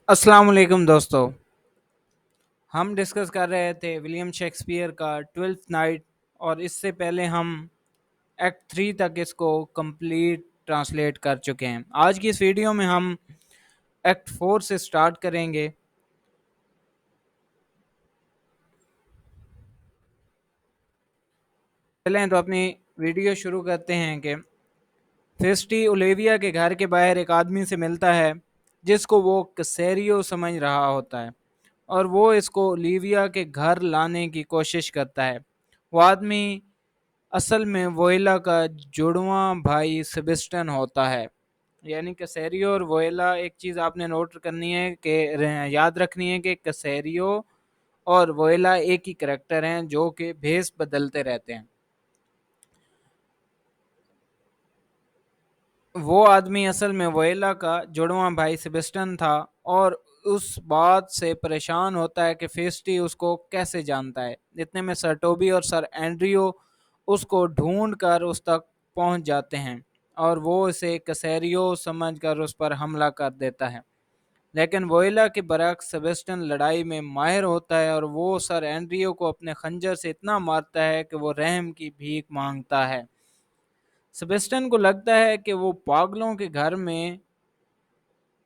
अस्सलाम वालेकुम दोस्तों। हम डिस्कस कर रहे थे विलियम शेक्सपियर का ट्वेल्थ नाइट, और इससे पहले हम एक्ट 3 तक इसको कंप्लीट ट्रांसलेट कर चुके हैं। आज की इस वीडियो में हम एक्ट 4 से स्टार्ट करेंगे। चलें तो अपनी वीडियो शुरू करते हैं कि फेस्टी ओलिविया के घर के बाहर एक आदमी से मिलता है जिसको वो कसेरियो समझ रहा होता है, और वो इसको ओलिविया के घर लाने की कोशिश करता है। वो आदमी असल में वोएला का जुड़वां भाई सेबेस्टियन होता है। यानी कसेरियो और वोएला, एक चीज़ आपने नोट करनी है कि याद रखनी है कि कसेरियो और वोएला एक ही करेक्टर हैं जो कि भेस बदलते रहते हैं। वो आदमी असल में वोएला का जुड़वां भाई सेबेस्टियन था, और उस बात से परेशान होता है कि फेस्टी उसको कैसे जानता है। इतने में सर टोबी और सर एंड्रियो उसको ढूंढ कर उस तक पहुंच जाते हैं, और वो इसे कसेरियो समझकर उस पर हमला कर देता है। लेकिन वोएला के बरक्स सेबेस्टियन लड़ाई में माहिर होता है, और वो सर एंड्रियो को अपने खंजर से इतना मारता है कि वो रहम की भीख मांगता है। सेबेस्टियन को लगता है कि वो पागलों के घर में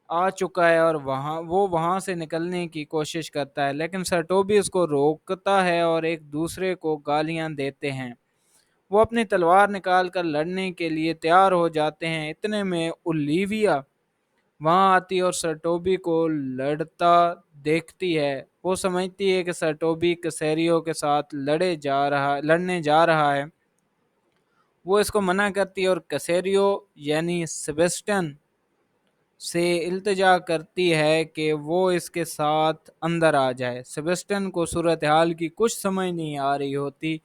आ चुका है, और वहां से निकलने की कोशिश करता है, लेकिन सर टोबी उसको रोकता है और एक दूसरे को गालियां देते हैं। वो अपनी तलवार निकाल कर लड़ने के लिए तैयार हो जाते हैं। इतने में ओलिविया वहां आती है और सर टोबी को लड़ता देखती है। वो समझती है कि सर टोबी कसेरियो के साथ लड़ने जा रहा है। वो इसको मना करती है, और कसेरियो यानी सेबेस्टियन से इल्तिजा करती है कि वो इसके साथ अंदर आ जाए। सेबेस्टियन को सूरत हाल की कुछ समझ नहीं आ रही होती,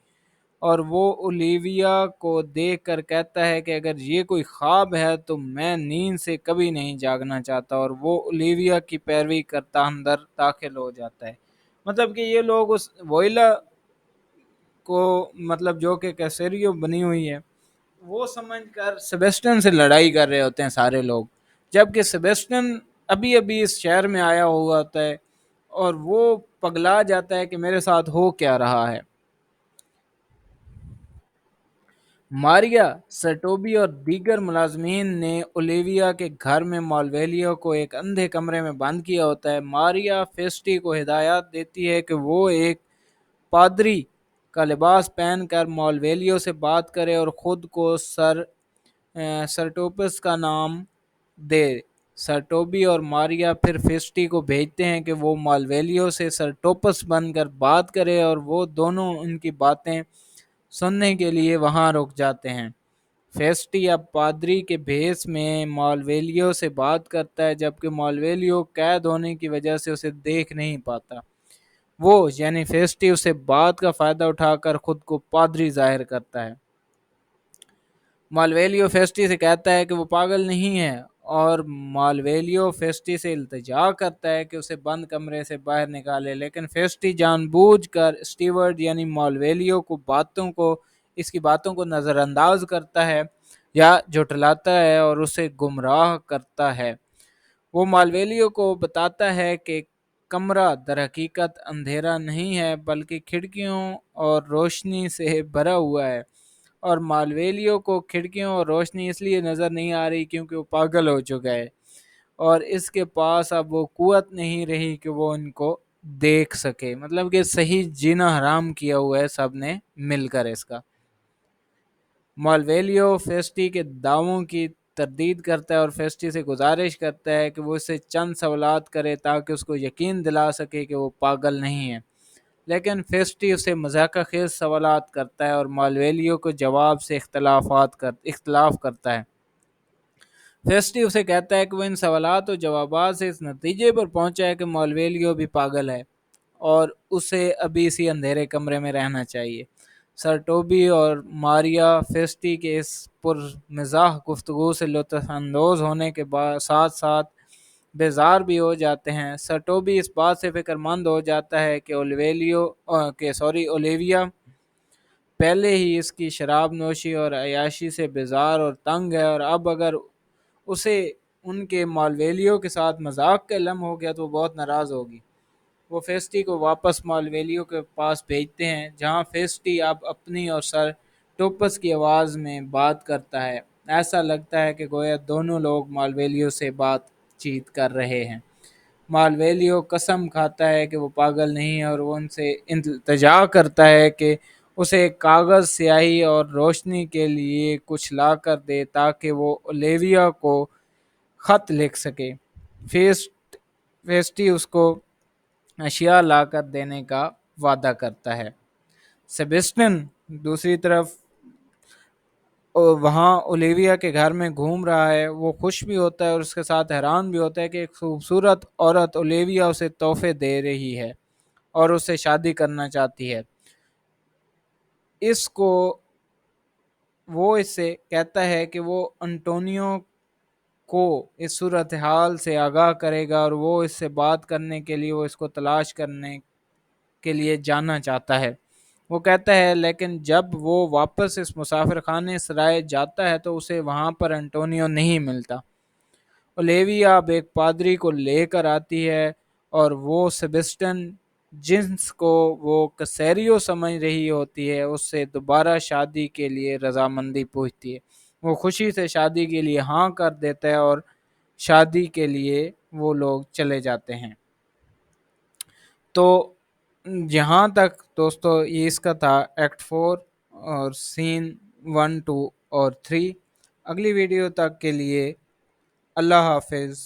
और वो ओलिविया को देखकर कहता है कि अगर ये कोई ख्वाब है तो मैं नींद से कभी नहीं जागना चाहता, और वो ओलिविया की पैरवी करता अंदर दाखिल हो जाता है। मतलब कि ये लोग उस वोइला को, मतलब जो कि कैसेरियो बनी हुई है, वो समझकर सेबेस्टियन से लड़ाई कर रहे होते हैं सारे लोग, जबकि सेबेस्टियन अभी अभी इस शहर में आया हुआ होता है, और वो पगला जाता है कि मेरे साथ हो क्या रहा है। मारिया, सटोबी और दीगर मुलाजमीन ने ओलिविया के घर में मालवेलियो को एक अंधे कमरे में बंद किया होता है। मारिया फेस्टी को हिदायत देती है कि वो एक पादरी का लिबास पहनकर मालवेलियो से बात करे और ख़ुद को सरटोपस का नाम दे। सरटोबी और मारिया फिर फेस्टी को भेजते हैं कि वो मालवेलियो से सरटोपस बनकर बात करे, और वो दोनों उनकी बातें सुनने के लिए वहां रुक जाते हैं। फेस्टी अब पादरी के भेस में मालवेलियो से बात करता है, जबकि मालवेलियो कैद होने की वजह से उसे देख नहीं पाता। वो यानी फेस्टी उसे बात का फ़ायदा उठाकर खुद को पादरी जाहिर करता है। मालवेलियो फेस्टी से कहता है कि वो पागल नहीं है, और मालवेलियो फेस्टी से इल्तिजा करता है कि उसे बंद कमरे से बाहर निकाले, लेकिन फेस्टी जानबूझकर स्टीवर्ड यानी मालवेलियो को इसकी बातों को नज़रअंदाज करता है या झुठलाता है और उसे गुमराह करता है। वो मालवेलियो को बताता है कि कमरा दरहकीकत अंधेरा नहीं है बल्कि खिड़कियों और रोशनी से भरा हुआ है, और मालवेलियो को खिड़कियों और रोशनी इसलिए नज़र नहीं आ रही क्योंकि वो पागल हो चुका है, और इसके पास अब वो कुव्वत नहीं रही कि वो इनको देख सके। मतलब कि सही जीना हराम किया हुआ है सब ने मिलकर इसका। मालवेलियो फेस्टी के दावों की तरदीद करता है और फेस्टी से गुजारिश करता है कि वो इससे चंद सवालात करे ताकि उसको यकीन दिला सके कि वो पागल नहीं है, लेकिन फेस्टी उसे मजाक-खेज सवालात करता है और मालवेलियो को जवाब से इख्तलाफ करता है। फेस्टी उसे कहता है कि वो इन सवालात और जवाबात से इस नतीजे पर पहुंचा है कि मालवेलियो भी पागल है और उसे अभी इसी अंधेरे कमरे में रहना चाहिए। सर टोबी और मारिया फेस्टी के इस पुरमज़ाह गुफ्तगू से लुत्फ़अंदोज़ होने के बाद साथ साथ बेजार भी हो जाते हैं। सर टोबी इस बात से फिक्रमंद हो जाता है कि ओलिविया पहले ही इसकी शराब नोशी और अयाशी से बेजार और तंग है, और अब अगर उसे ان کے مالویلیو کے ساتھ مذاق کا علم ہو گیا تو وہ بہت ناراض ہوگی۔ وہ فیسٹی کو واپس مالویلیو کے پاس بھیجتے ہیں، جہاں فیسٹی اب اپنی اور سر ٹوپس کی آواز میں بات کرتا ہے۔ ایسا لگتا ہے کہ گویا دونوں لوگ مالویلیو سے بات چیت کر رہے ہیں۔ مالویلیو قسم کھاتا ہے کہ وہ پاگل نہیں ہے اور وہ ان سے التجا کرتا ہے کہ اسے کاغذ، سیاہی اور روشنی کے لیے کچھ لا کر دے تاکہ وہ اولیویا کو خط لکھ سکے۔ فیسٹی اس کو اشیاء لا کر دینے کا وعدہ کرتا ہے۔ سیبسٹن دوسری طرف وہاں اولیویا کے گھر میں گھوم رہا ہے۔ وہ خوش بھی ہوتا ہے اور اس کے ساتھ حیران بھی ہوتا ہے کہ ایک خوبصورت عورت اولیویا اسے تحفے دے رہی ہے اور اسے شادی کرنا چاہتی ہے۔ اس کو وہ اس سے کہتا ہے کہ وہ انٹونیو کو اس صورتحال سے آگاہ کرے گا اور وہ اس سے بات کرنے کے لیے وہ اس کو تلاش کرنے کے لیے جانا چاہتا ہے۔ وہ کہتا ہے لیکن جب وہ واپس اس مسافر خانے سرائے جاتا ہے تو اسے وہاں پر انٹونیو نہیں ملتا۔ اولیویا اب ایک پادری کو لے کر آتی ہے اور وہ سیبسٹن جنس کو وہ کسیریو سمجھ رہی ہوتی ہے اس سے دوبارہ شادی کے لیے رضامندی پوچھتی ہے۔ وہ خوشی سے شادی کے لیے ہاں کر دیتا ہے اور شادی کے لیے وہ لوگ چلے جاتے ہیں۔ تو یہاں تک دوستو یہ اس کا تھا ایکٹ 4 اور سین 1 2 اور 3۔ اگلی ویڈیو تک کے لیے اللہ حافظ۔